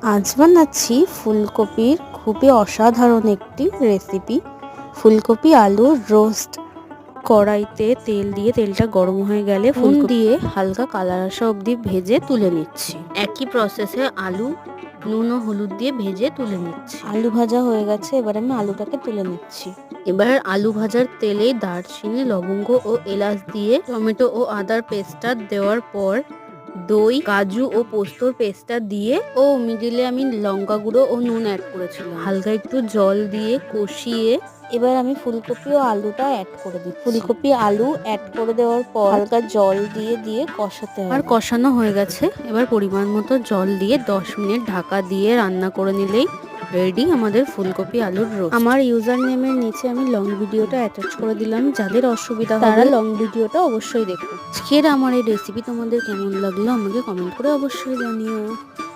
আজ বানাচ্ছি ফুলকপির খুবই অসাধারণ একটি রেসিপি, ফুলকপি আলুর রোস্ট। কড়াইতে তেল দিয়ে তেলটা গরম হয়ে গেলে ফুল দিয়ে হালকা কালার আসা অবধি ভেজে তুলে নিচ্ছি। একই প্রসেসে আলু নুন ও হলুদ দিয়ে ভেজে তুলে নিচ্ছি। আলু ভাজা হয়ে গেছে, এবার আমি আলুটাকে তুলে নিচ্ছি। এবার আলু ভাজার তেলে দারচিনি, লবঙ্গ ও এলাচ দিয়ে টমেটো ও আদার পেস্টটা দেওয়ার পর দই, কাজু ও পোস্তর পেস্টটা দিয়ে ও মিডিলে আমি লঙ্কা গুঁড়ো ও নুন অ্যাড করেছিলাম। হালকা একটু জল দিয়ে কষিয়ে এবার আমি ফুলকপি ও আলুটা অ্যাড করে দিই। ফুলকপি আলু অ্যাড করে দেওয়ার পর হালকা জল দিয়ে কষাতে হবে। আর কষানো হয়ে গেছে, এবার পরিমাণ মতো জল দিয়ে 10 মিনিট ঢাকা দিয়ে রান্না করে নিলেই রেডি আমাদের ফুলকপি আলুর রোস্ট। আমার ইউজার নেমের নিচে আমি লং ভিডিওটা অ্যাটাচ করে দিলাম, যাদের অসুবিধা হবে তারা লং ভিডিওটা অবশ্যই দেখো। আজকের আমার এই রেসিপি তোমাদের কেমন লাগলো আমাকে কমেন্ট করে অবশ্যই জানিও।